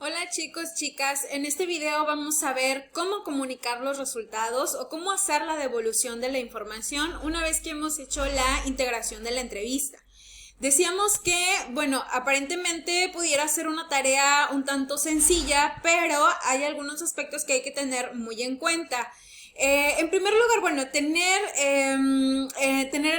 Hola chicos, chicas, en este video vamos a ver cómo comunicar los resultados o cómo hacer la devolución de la información una vez que hemos hecho la integración de la entrevista. Decíamos que, bueno, aparentemente pudiera ser una tarea un tanto sencilla, pero hay algunos aspectos que hay que tener muy en cuenta. En primer lugar, bueno, tener en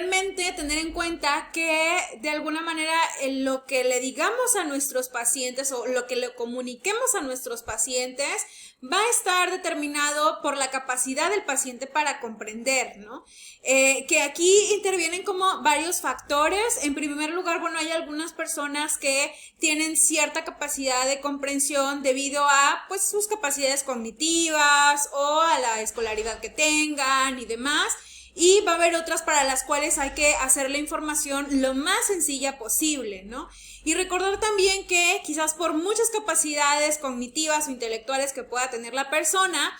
mente, tener en cuenta que de alguna manera lo que le digamos a nuestros pacientes o lo que le comuniquemos a nuestros pacientes va a estar determinado por la capacidad del paciente para comprender, ¿no? Que aquí intervienen como varios factores. En primer lugar, bueno, hay algunas personas que tienen cierta capacidad de comprensión debido a, pues, sus capacidades cognitivas o a la escolaridad que tengan y demás. Y va a haber otras para las cuales hay que hacer la información lo más sencilla posible, ¿no? Y recordar también que quizás por muchas capacidades cognitivas o intelectuales que pueda tener la persona,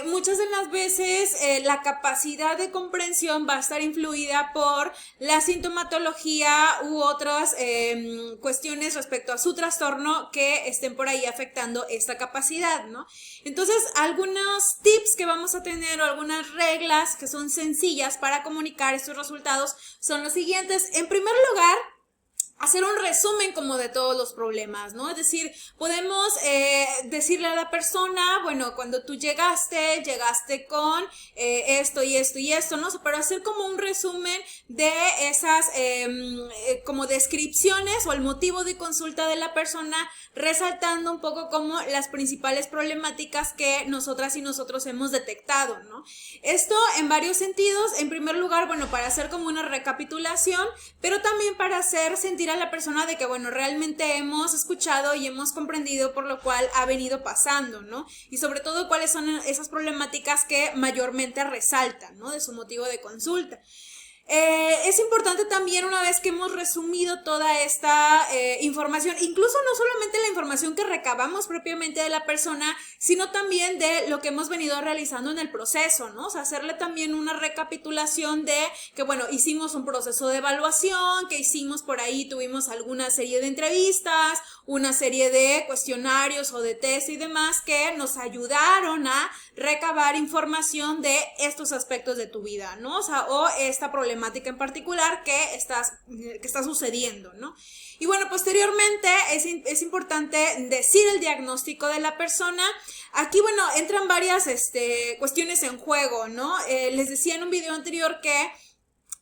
muchas de las veces la capacidad de comprensión va a estar influida por la sintomatología u otras cuestiones respecto a su trastorno que estén por ahí afectando esta capacidad, ¿no? Entonces, algunos tips que vamos a tener o algunas reglas que son sencillas para comunicar estos resultados son los siguientes. En primer lugar, hacer un resumen como de todos los problemas, ¿no? Es decir, podemos decirle a la persona, bueno, cuando tú llegaste con esto y esto y esto, ¿no? Pero hacer como un resumen de esas como descripciones o el motivo de consulta de la persona, resaltando un poco como las principales problemáticas que nosotras y nosotros hemos detectado, ¿no? Esto en varios sentidos. En primer lugar, bueno, para hacer como una recapitulación, pero también para hacer sentir a la persona de que, bueno, realmente hemos escuchado y hemos comprendido por lo cual ha venido pasando, ¿no? Y sobre todo cuáles son esas problemáticas que mayormente resaltan, ¿no? De su motivo de consulta. Es importante también, una vez que hemos resumido toda esta información, incluso no solamente la información que recabamos propiamente de la persona, sino también de lo que hemos venido realizando en el proceso, ¿no? O sea, hacerle también una recapitulación de que, bueno, hicimos un proceso de evaluación, que hicimos por ahí, tuvimos alguna serie de entrevistas, una serie de cuestionarios o de test y demás que nos ayudaron a recabar información de estos aspectos de tu vida, ¿no? O sea, o esta problemática en particular que está sucediendo, ¿no? Y bueno, posteriormente es importante decir el diagnóstico de la persona. Aquí, bueno, entran varias cuestiones en juego, ¿no? Les decía en un video anterior que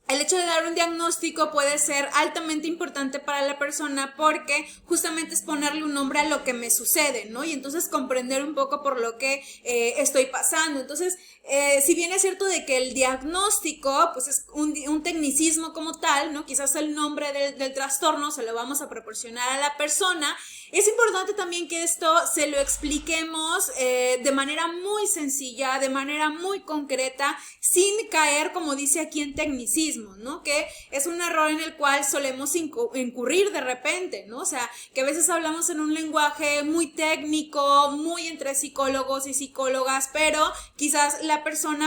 el hecho de dar un diagnóstico puede ser altamente importante para la persona porque justamente es ponerle un nombre a lo que me sucede, ¿no? Y entonces comprender un poco por lo que estoy pasando. Entonces, si bien es cierto de que el diagnóstico pues es un tecnicismo como tal, ¿no? Quizás el nombre del trastorno se lo vamos a proporcionar a la persona. Es importante también que esto se lo expliquemos de manera muy sencilla, de manera muy concreta, sin caer, como dice aquí, en tecnicismo, ¿no? Que es un error en el cual solemos incurrir de repente, ¿no? O sea, que a veces hablamos en un lenguaje muy técnico, muy entre psicólogos y psicólogas, pero quizás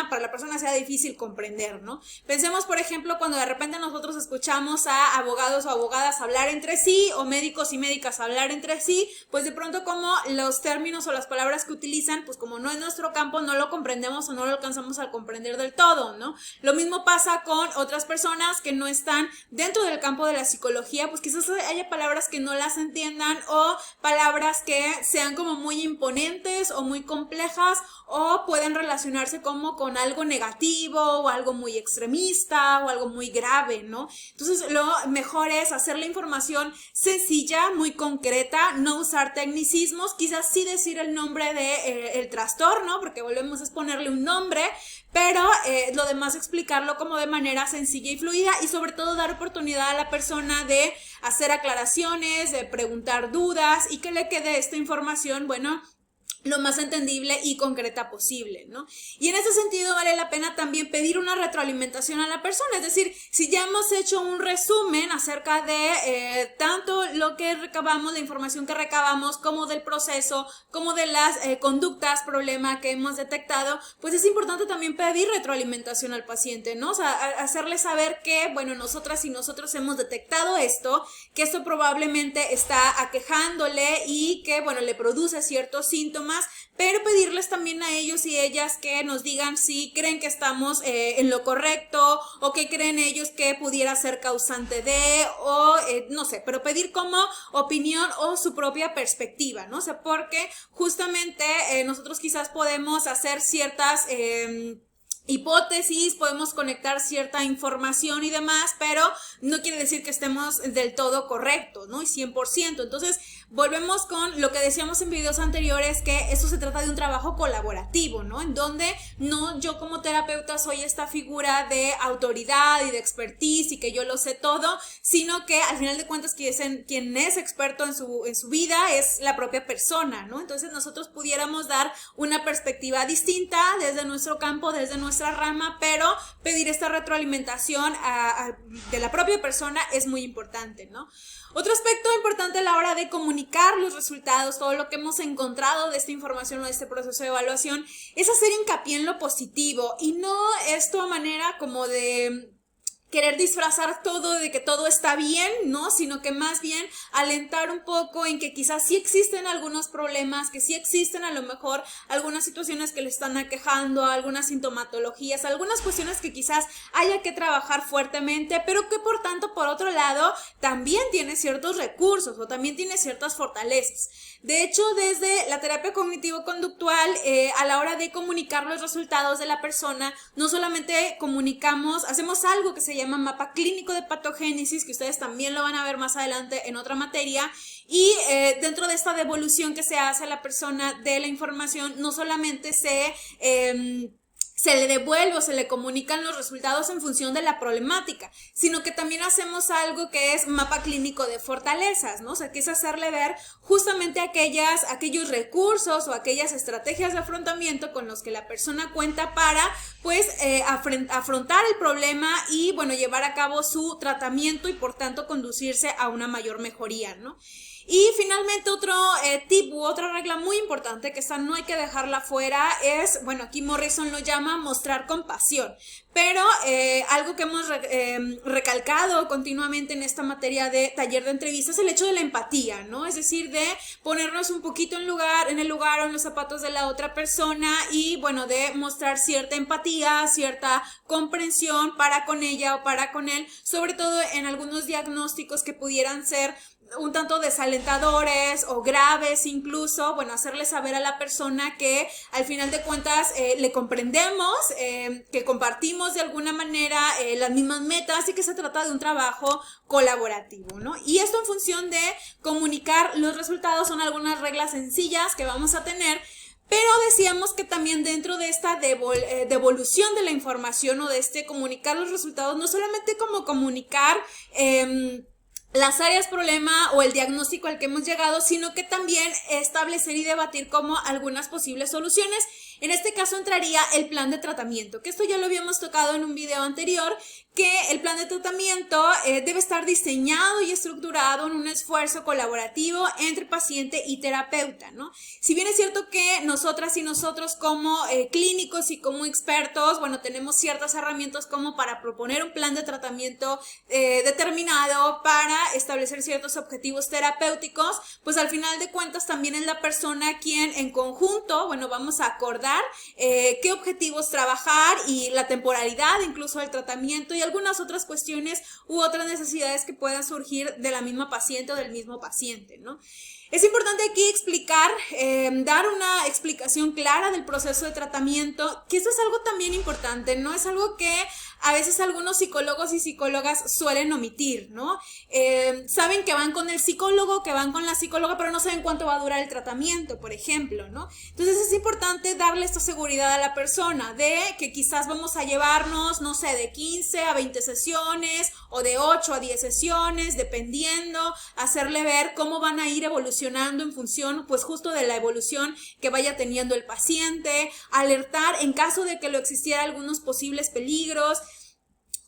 para la persona sea difícil comprender, ¿no? Pensemos, por ejemplo, cuando de repente nosotros escuchamos a abogados o abogadas hablar entre sí, o médicos y médicas hablar entre sí, pues de pronto como los términos o las palabras que utilizan, pues como no es nuestro campo, no lo comprendemos o no lo alcanzamos a comprender del todo, ¿no? Lo mismo pasa con otras personas que no están dentro del campo de la psicología, pues quizás haya palabras que no las entiendan o palabras que sean como muy imponentes o muy complejas o pueden relacionarse como con algo negativo o algo muy extremista o algo muy grave, ¿no? Entonces lo mejor es hacer la información sencilla, muy concreta, no usar tecnicismos, quizás sí decir el nombre del trastorno, porque volvemos a ponerle un nombre, pero lo demás explicarlo como de manera sencilla y fluida y sobre todo dar oportunidad a la persona de hacer aclaraciones, de preguntar dudas y que le quede esta información, bueno, lo más entendible y concreta posible, ¿no? Y en ese sentido vale la pena también pedir una retroalimentación a la persona, es decir, si ya hemos hecho un resumen acerca de tanto lo que recabamos, la información que recabamos, como del proceso, como de las conductas, problema que hemos detectado, pues es importante también pedir retroalimentación al paciente, ¿no? O sea, hacerle saber que, bueno, nosotras y nosotros hemos detectado esto, que esto probablemente está aquejándole y que, bueno, le produce ciertos síntomas, pero pedirles también a ellos y ellas que nos digan si creen que estamos en lo correcto o que creen ellos que pudiera ser causante de, o no sé, pero pedir como opinión o su propia perspectiva, ¿no? O sea, porque justamente nosotros quizás podemos hacer ciertas hipótesis, podemos conectar cierta información y demás, pero no quiere decir que estemos del todo correctos, ¿no? Y 100%. Entonces, volvemos con lo que decíamos en videos anteriores, que esto se trata de un trabajo colaborativo, ¿no? En donde no yo como terapeuta soy esta figura de autoridad y de expertise y que yo lo sé todo, sino que al final de cuentas quien es experto en su vida es la propia persona, ¿no? Entonces nosotros pudiéramos dar una perspectiva distinta desde nuestro campo, desde nuestra rama, pero pedir esta retroalimentación de la propia persona es muy importante, ¿no? Otro aspecto importante a la hora de comunicar los resultados, todo lo que hemos encontrado de esta información o de este proceso de evaluación, es hacer hincapié en lo positivo y no esto a manera como de querer disfrazar todo de que todo está bien, ¿no? Sino que más bien alentar un poco en que quizás sí existen algunos problemas, que sí existen a lo mejor algunas situaciones que le están aquejando, algunas sintomatologías, algunas cuestiones que quizás haya que trabajar fuertemente, pero que por tanto, por otro lado, también tiene ciertos recursos o también tiene ciertas fortalezas. De hecho, desde la terapia cognitivo-conductual, a la hora de comunicar los resultados de la persona, no solamente comunicamos, hacemos algo que se llama mapa clínico de patogénesis, que ustedes también lo van a ver más adelante en otra materia, y dentro de esta devolución que se hace a la persona de la información, no solamente se le devuelve o se le comunican los resultados en función de la problemática, sino que también hacemos algo que es mapa clínico de fortalezas, ¿no? O sea, que es hacerle ver justamente aquellos recursos o aquellas estrategias de afrontamiento con los que la persona cuenta para, pues, afrontar el problema y, bueno, llevar a cabo su tratamiento y, por tanto, conducirse a una mayor mejoría, ¿no? Y finalmente otro tip u otra regla muy importante que esta no hay que dejarla fuera es, bueno, aquí Morrison lo llama mostrar compasión, pero algo que hemos recalcado continuamente en esta materia de taller de entrevistas es el hecho de la empatía, ¿no? Es decir, de ponernos un poquito en el lugar o en los zapatos de la otra persona y, bueno, de mostrar cierta empatía, cierta comprensión para con ella o para con él, sobre todo en algunos diagnósticos que pudieran ser un tanto desalentadores o graves incluso, bueno, hacerle saber a la persona que al final de cuentas le comprendemos, que compartimos de alguna manera las mismas metas y que se trata de un trabajo colaborativo, ¿no? Y esto en función de comunicar los resultados son algunas reglas sencillas que vamos a tener. Pero decíamos que también dentro de esta devolución de la información o de este comunicar los resultados, no solamente como comunicar las áreas problema o el diagnóstico al que hemos llegado, sino que también establecer y debatir como algunas posibles soluciones. En este caso entraría el plan de tratamiento, que esto ya lo habíamos tocado en un video anterior, que el plan de tratamiento debe estar diseñado y estructurado en un esfuerzo colaborativo entre paciente y terapeuta, ¿no? Si bien es cierto que nosotras y nosotros como clínicos y como expertos, bueno, tenemos ciertas herramientas como para proponer un plan de tratamiento determinado para establecer ciertos objetivos terapéuticos, pues al final de cuentas también es la persona quien en conjunto, bueno, vamos a acordar qué objetivos trabajar y la temporalidad incluso del tratamiento y algunas otras cuestiones u otras necesidades que puedan surgir de la misma paciente o del mismo paciente, ¿no? Es importante aquí explicar, dar una explicación clara del proceso de tratamiento, que eso es algo también importante, no es algo que a veces algunos psicólogos y psicólogas suelen omitir, ¿no? Saben que van con el psicólogo, que van con la psicóloga, pero no saben cuánto va a durar el tratamiento, por ejemplo, ¿no? Entonces es importante darle esta seguridad a la persona de que quizás vamos a llevarnos, no sé, de 15 a 20 sesiones o de 8 a 10 sesiones, dependiendo, hacerle ver cómo van a ir evolucionando en función, pues justo de la evolución que vaya teniendo el paciente, alertar en caso de que lo existiera algunos posibles peligros.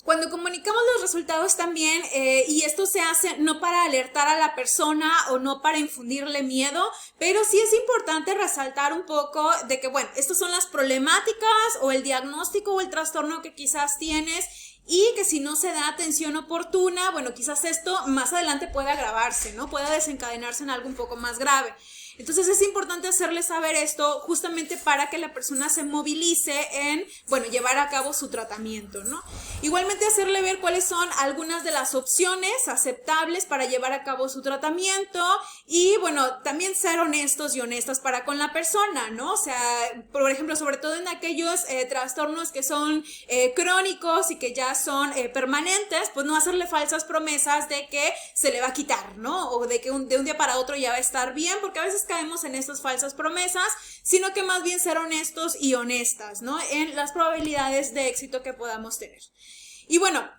Cuando comunicamos los resultados también, y esto se hace no para alertar a la persona o no para infundirle miedo, pero sí es importante resaltar un poco de que, bueno, estas son las problemáticas o el diagnóstico o el trastorno que quizás tienes, y que si no se da atención oportuna, bueno, quizás esto más adelante pueda agravarse, ¿no? Pueda desencadenarse en algo un poco más grave. Entonces es importante hacerle saber esto justamente para que la persona se movilice en, bueno, llevar a cabo su tratamiento, ¿no? Igualmente hacerle ver cuáles son algunas de las opciones aceptables para llevar a cabo su tratamiento y, bueno, también ser honestos y honestas para con la persona, ¿no? O sea, por ejemplo, sobre todo en aquellos trastornos que son crónicos y que ya son permanentes, pues no hacerle falsas promesas de que se le va a quitar, ¿no? O de que de un día para otro ya va a estar bien, porque a veces caemos en estas falsas promesas, sino que más bien ser honestos y honestas, ¿no? En las probabilidades de éxito que podamos tener. Y bueno,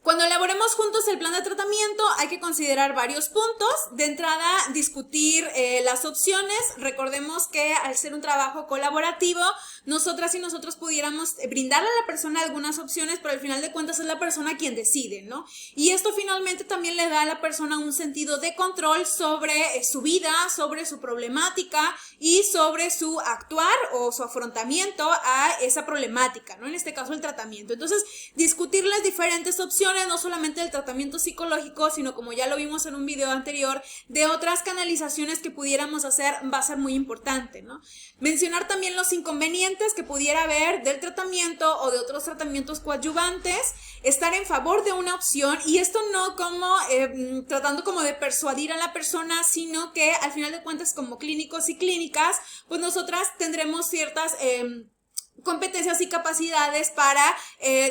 cuando elaboremos juntos el plan de tratamiento hay que considerar varios puntos. De entrada, discutir las opciones. Recordemos que al ser un trabajo colaborativo, nosotras y nosotros pudiéramos brindarle a la persona algunas opciones, pero al final de cuentas es la persona quien decide, ¿no? Y esto finalmente también le da a la persona un sentido de control sobre su vida, sobre su problemática y sobre su actuar o su afrontamiento a esa problemática, ¿no? En este caso el tratamiento. Entonces, discutir las diferentes opciones, no solamente del tratamiento psicológico, sino como ya lo vimos en un video anterior, de otras canalizaciones que pudiéramos hacer va a ser muy importante, ¿no? Mencionar también los inconvenientes que pudiera haber del tratamiento o de otros tratamientos coadyuvantes, estar en favor de una opción, y esto no como tratando como de persuadir a la persona, sino que al final de cuentas como clínicos y clínicas, pues nosotras tendremos ciertas competencias y capacidades para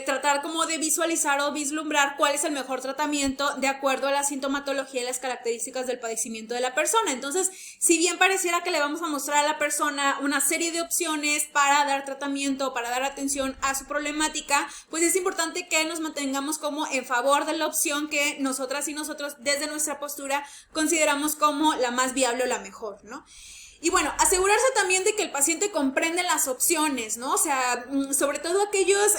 tratar como de visualizar o vislumbrar cuál es el mejor tratamiento de acuerdo a la sintomatología y las características del padecimiento de la persona. Entonces, si bien pareciera que le vamos a mostrar a la persona una serie de opciones para dar tratamiento, para dar atención a su problemática, pues es importante que nos mantengamos como en favor de la opción que nosotras y nosotros desde nuestra postura consideramos como la más viable o la mejor, ¿no? Y bueno, asegurarse también de que el paciente comprende las opciones, ¿no? O sea, sobre todo aquellos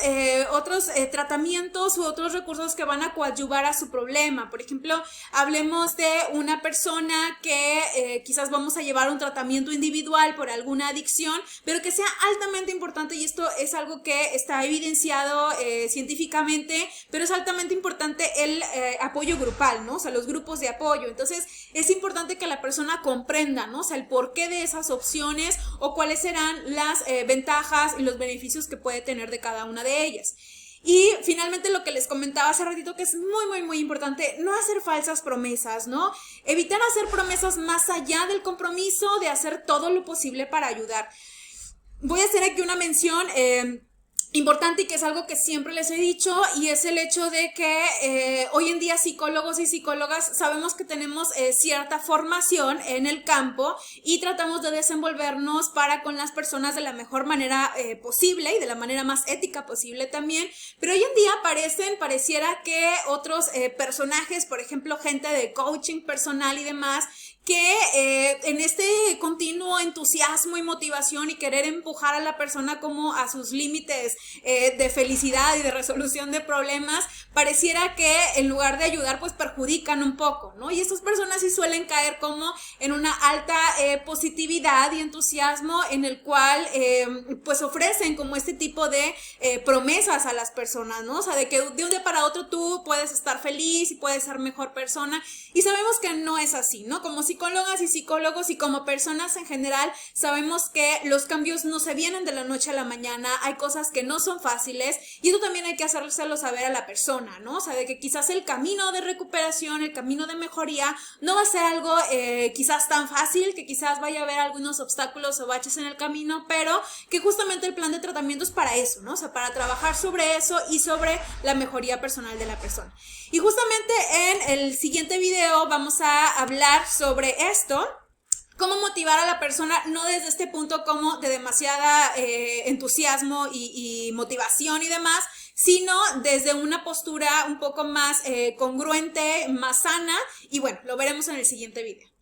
otros tratamientos u otros recursos que van a coadyuvar a su problema. Por ejemplo, hablemos de una persona que quizás vamos a llevar un tratamiento individual por alguna adicción, pero que sea altamente importante, y esto es algo que está evidenciado científicamente, pero es altamente importante el apoyo grupal, ¿no? O sea, los grupos de apoyo. Entonces, es importante que la persona comprenda, ¿no? O sea, el porqué de esas opciones o cuáles serán las ventajas y los beneficios que puede tener de cada una de ellas. Y finalmente lo que les comentaba hace ratito, que es muy importante, no hacer falsas promesas, ¿no? Evitar hacer promesas más allá del compromiso de hacer todo lo posible para ayudar. Voy a hacer aquí una mención importante, y que es algo que siempre les he dicho, y es el hecho de que hoy en día psicólogos y psicólogas sabemos que tenemos cierta formación en el campo y tratamos de desenvolvernos para con las personas de la mejor manera posible y de la manera más ética posible también, pero hoy en día pareciera que otros personajes, por ejemplo gente de coaching personal y demás, que en este continuo entusiasmo y motivación y querer empujar a la persona como a sus límites de felicidad y de resolución de problemas, pareciera que en lugar de ayudar pues perjudican un poco, ¿no? Y estas personas sí suelen caer como en una alta positividad y entusiasmo, en el cual pues ofrecen como este tipo de promesas a las personas, ¿no? O sea, de que de un día para otro tú puedes estar feliz y puedes ser mejor persona, y sabemos que no es así, ¿no? Como psicólogas y psicólogos y como personas en general sabemos que los cambios no se vienen de la noche a la mañana, hay cosas que no son fáciles y eso también hay que hacérselo saber a la persona, ¿no? O sea, de que quizás el camino de recuperación, el camino de mejoría no va a ser algo quizás tan fácil, que quizás vaya a haber algunos obstáculos o baches en el camino, pero que justamente el plan de tratamiento es para eso, ¿no? O sea, para trabajar sobre eso y sobre la mejoría personal de la persona. Y justamente en el siguiente video vamos a hablar sobre esto, cómo motivar a la persona, no desde este punto como de demasiada entusiasmo y motivación y demás, sino desde una postura un poco más congruente, más sana, y bueno, lo veremos en el siguiente video.